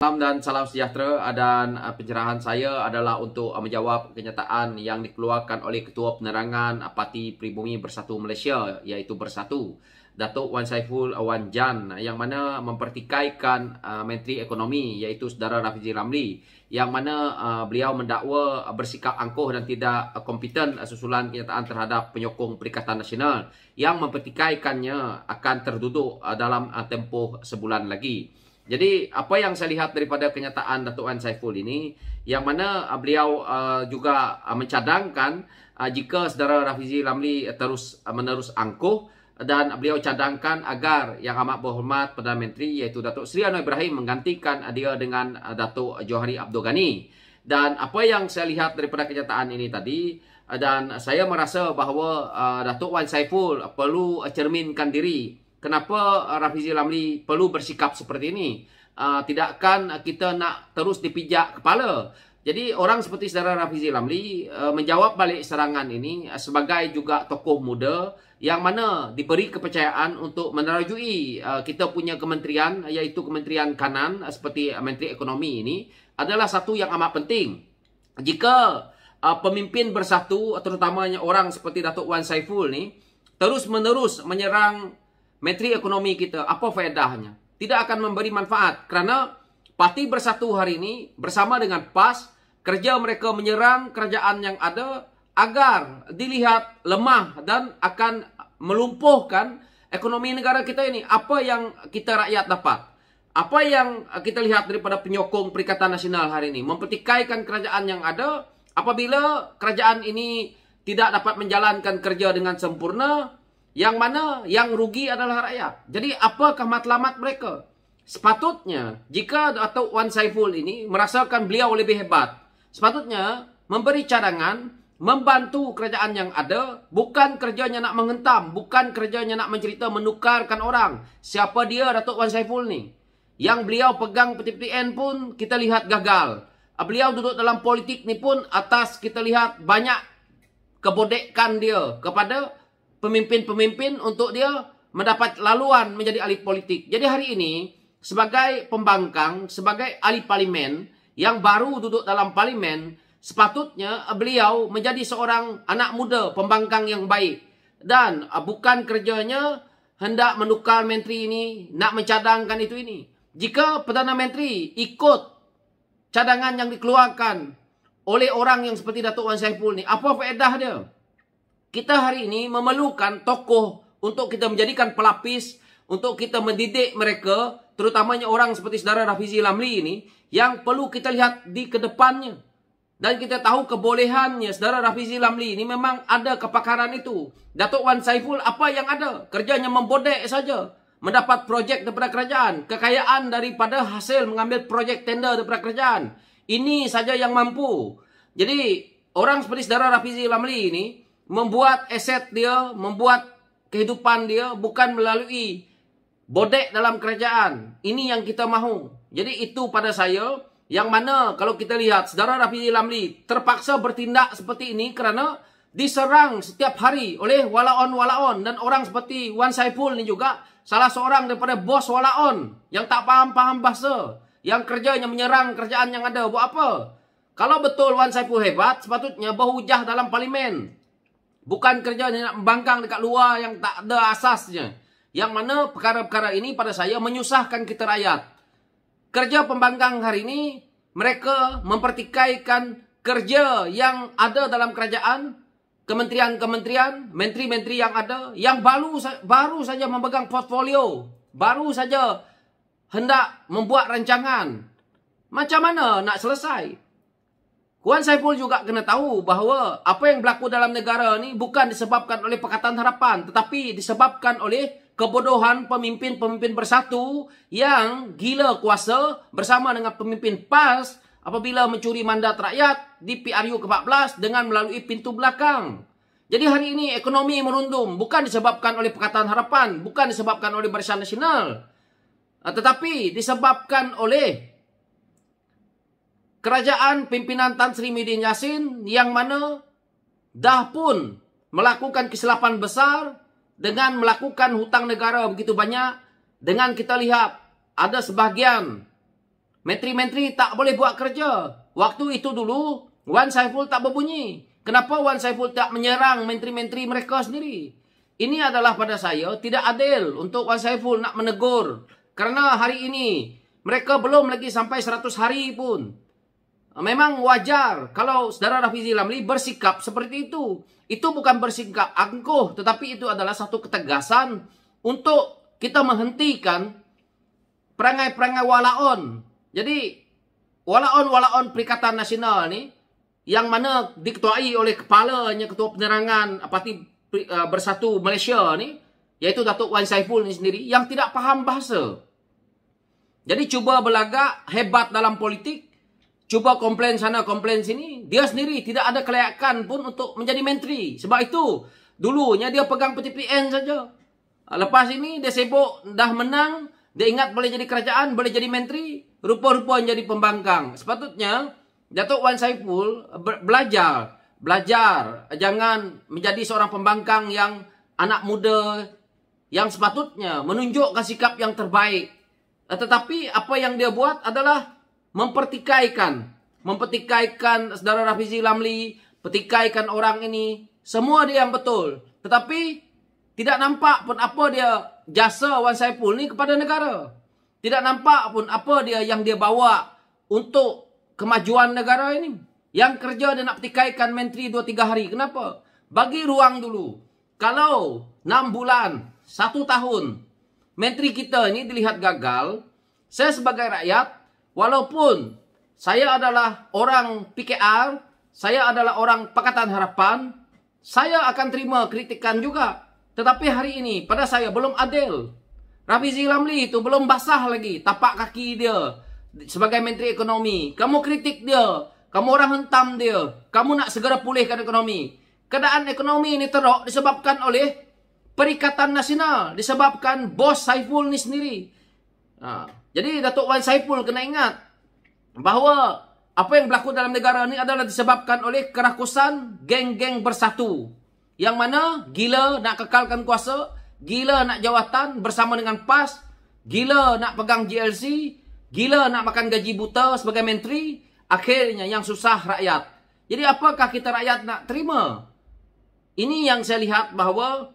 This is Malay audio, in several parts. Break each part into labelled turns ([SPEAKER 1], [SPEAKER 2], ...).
[SPEAKER 1] Salam dan salam sejahtera, dan pencerahan saya adalah untuk menjawab kenyataan yang dikeluarkan oleh Ketua Penerangan Parti Pribumi Bersatu Malaysia, iaitu Bersatu, Datuk Wan Saiful Wan Jan, yang mana mempertikaikan Menteri Ekonomi iaitu Saudara Rafizi Ramli, yang mana beliau mendakwa bersikap angkuh dan tidak kompeten susulan kenyataan terhadap penyokong Perikatan Nasional yang mempertikaikannya akan terduduk dalam tempoh sebulan lagi. Jadi apa yang saya lihat daripada kenyataan Datuk Wan Saiful ini, yang mana beliau juga mencadangkan jika Saudara Rafizi Ramli terus menerus angkuh, dan beliau cadangkan agar Yang Amat Berhormat Perdana Menteri iaitu Datuk Seri Anwar Ibrahim menggantikan dia dengan Datuk Johari Abdul Ghani. Dan apa yang saya lihat daripada kenyataan ini tadi, dan saya merasa bahawa Datuk Wan Saiful perlu cerminkan diri. Kenapa Rafizi Ramli perlu bersikap seperti ini? Tidakkan kita nak terus dipijak kepala? Jadi orang seperti Saudara Rafizi Ramli menjawab balik serangan ini sebagai juga tokoh muda yang mana diberi kepercayaan untuk menerajui kita punya kementerian, iaitu Kementerian Kanan seperti Menteri Ekonomi ini adalah satu yang amat penting. Jika pemimpin bersatu, terutamanya orang seperti Datuk Wan Saiful ni terus-menerus menyerang Menteri Ekonomi kita, apa faedahnya? Tidak akan memberi manfaat, kerana Parti Bersatu hari ini bersama dengan PAS, kerja mereka menyerang kerajaan yang ada agar dilihat lemah dan akan melumpuhkan ekonomi negara kita ini. Apa yang kita rakyat dapat? Apa yang kita lihat daripada penyokong Perikatan Nasional hari ini? Mempertikaikan kerajaan yang ada apabila kerajaan ini tidak dapat menjalankan kerja dengan sempurna, yang mana yang rugi adalah rakyat. Jadi apakah matlamat mereka? Sepatutnya jika Datuk Wan Saiful ini merasakan beliau lebih hebat, sepatutnya memberi cadangan, membantu kerajaan yang ada, bukan kerjanya nak menghentam, bukan kerjanya nak mencerita menukarkan orang. Siapa dia Datuk Wan Saiful ni? Yang beliau pegang PTPN pun kita lihat gagal. Beliau duduk dalam politik ni pun atas kita lihat banyak kebodekan dia kepada pemimpin-pemimpin untuk dia mendapat laluan menjadi ahli politik. Jadi hari ini sebagai pembangkang, sebagai ahli parlimen yang baru duduk dalam parlimen, sepatutnya beliau menjadi seorang anak muda pembangkang yang baik. Dan bukan kerjanya hendak menukar menteri ini, nak mencadangkan itu ini. Jika Perdana Menteri ikut cadangan yang dikeluarkan oleh orang yang seperti Datuk Wan Saiful ni, apa faedah dia? Kita hari ini memerlukan tokoh untuk kita menjadikan pelapis, untuk kita mendidik mereka, terutamanya orang seperti Saudara Rafizi Ramli ini, yang perlu kita lihat di kedepannya. Dan kita tahu kebolehannya Saudara Rafizi Ramli ini memang ada kepakaran itu. Datuk Wan Saiful apa yang ada? Kerjanya membodek saja. Mendapat projek daripada kerajaan. Kekayaan daripada hasil mengambil projek tender daripada kerajaan. Ini saja yang mampu. Jadi orang seperti Saudara Rafizi Ramli ini membuat aset dia, membuat kehidupan dia bukan melalui bodek dalam kerajaan. Ini yang kita mahu. Jadi itu pada saya, yang mana kalau kita lihat Saudara Rafizi Ramli terpaksa bertindak seperti ini kerana diserang setiap hari oleh walaon-walaon. Dan orang seperti Wan Saiful ni juga salah seorang daripada bos walaon yang tak faham-faham bahasa, yang kerjanya menyerang kerajaan yang ada. Buat apa? Kalau betul Wan Saiful hebat, sepatutnya berhujah dalam parlimen. Bukan kerjanya nak membangkang dekat luar yang tak ada asasnya. Yang mana perkara-perkara ini pada saya menyusahkan kita rakyat. Kerja pembangkang hari ini, mereka mempertikaikan kerja yang ada dalam kerajaan, kementerian-kementerian, menteri-menteri yang ada, yang baru saja memegang portfolio, baru saja hendak membuat rancangan. Macam mana nak selesai? Wan Saiful juga kena tahu bahawa apa yang berlaku dalam negara ni bukan disebabkan oleh Pakatan Harapan, tetapi disebabkan oleh kebodohan pemimpin-pemimpin bersatu yang gila kuasa bersama dengan pemimpin PAS apabila mencuri mandat rakyat di PRU ke-14 dengan melalui pintu belakang. Jadi hari ini ekonomi merundum bukan disebabkan oleh Pakatan Harapan, bukan disebabkan oleh Barisan Nasional, tetapi disebabkan oleh kerajaan pimpinan Tan Sri Muhyiddin Yassin yang mana dah pun melakukan kesilapan besar dengan melakukan hutang negara begitu banyak. Dengan kita lihat ada sebahagian Menteri-menteri tak boleh buat kerja. Waktu itu dulu, Wan Saiful tak berbunyi. Kenapa Wan Saiful tak menyerang menteri-menteri mereka sendiri? Ini adalah pada saya tidak adil untuk Wan Saiful nak menegur. Kerana hari ini, mereka belum lagi sampai 100 hari pun. Memang wajar kalau saudara Rafizi Ramli bersikap seperti itu. Itu bukan bersikap angkuh, tetapi itu adalah satu ketegasan untuk kita menghentikan perangai-perangai walaon. Jadi, walaon-walaon Perikatan Nasional ni, yang mana diketuai oleh kepalanya Ketua Penerangan Parti Bersatu Malaysia ni, iaitu Datuk Wan Saiful ni sendiri, yang tidak faham bahasa. Jadi, cuba berlagak hebat dalam politik, cuba komplain sana, komplain sini. Dia sendiri tidak ada kelayakan pun untuk menjadi menteri. Sebab itu, dulunya dia pegang PTPN saja. Lepas ini, dia sibuk, dah menang, dia ingat boleh jadi kerajaan, boleh jadi menteri, rupa-rupa jadi pembangkang. Sepatutnya, Datuk Wan Saiful belajar. Jangan menjadi seorang pembangkang yang anak muda, yang sepatutnya menunjukkan sikap yang terbaik. Tetapi, apa yang dia buat adalah mempertikaikan saudara Rafizi Ramli, pertikaikan orang ini, semua dia yang betul. Tetapi tidak nampak pun apa dia jasa Wan Saiful ni kepada negara. Tidak nampak pun apa dia yang dia bawa untuk kemajuan negara ini. Yang kerja dia nak pertikaikan menteri 2-3 hari. Kenapa? Bagi ruang dulu. Kalau 6 bulan, 1 tahun, menteri kita ini dilihat gagal, saya sebagai rakyat, walaupun saya adalah orang PKR, saya adalah orang Pakatan Harapan, saya akan terima kritikan juga. Tetapi hari ini, pada saya belum adil. Rafizi Ramli itu belum basah lagi tapak kaki dia sebagai Menteri Ekonomi. Kamu kritik dia, kamu orang hentam dia, kamu nak segera pulihkan ekonomi. Keadaan ekonomi ini teruk disebabkan oleh Perikatan Nasional, disebabkan bos Saiful ni sendiri. Jadi Datuk Wan Saiful kena ingat bahawa apa yang berlaku dalam negara ini adalah disebabkan oleh kerakusan geng-geng bersatu. Yang mana gila nak kekalkan kuasa, gila nak jawatan bersama dengan PAS, gila nak pegang GLC, gila nak makan gaji buta sebagai menteri, akhirnya yang susah rakyat. Jadi apakah kita rakyat nak terima? Ini yang saya lihat bahawa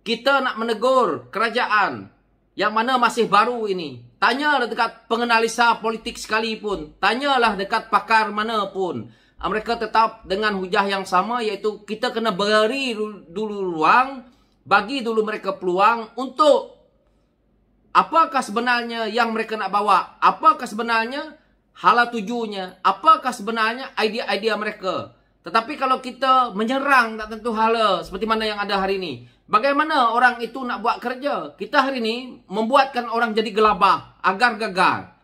[SPEAKER 1] kita nak menegur kerajaan yang mana masih baru ini. Tanyalah dekat penganalisa politik sekalipun. Tanyalah dekat pakar mana pun. Mereka tetap dengan hujah yang sama, iaitu kita kena beri dulu ruang, bagi dulu mereka peluang untuk apakah sebenarnya yang mereka nak bawa. Apakah sebenarnya hala tujunya. Apakah sebenarnya idea-idea mereka. Tetapi kalau kita menyerang tak tentu hala seperti mana yang ada hari ini, bagaimana orang itu nak buat kerja? Kita hari ini membuatkan orang jadi gelabah, agar gagal.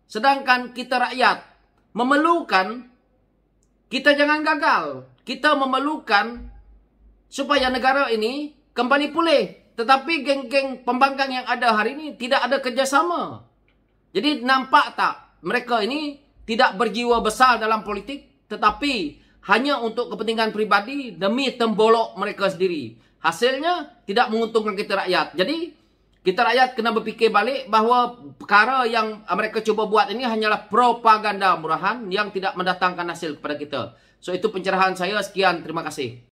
[SPEAKER 1] Sedangkan kita rakyat memerlukan, kita jangan gagal. Kita memerlukan supaya negara ini kembali pulih. Tetapi geng-geng pembangkang yang ada hari ini tidak ada kerjasama. Jadi nampak tak? Mereka ini tidak berjiwa besar dalam politik, tetapi hanya untuk kepentingan pribadi demi tembolok mereka sendiri. Hasilnya tidak menguntungkan kita rakyat. Jadi kita rakyat kena berfikir balik bahawa perkara yang mereka cuba buat ini hanyalah propaganda murahan yang tidak mendatangkan hasil kepada kita. So itu pencerahan saya. Sekian, terima kasih.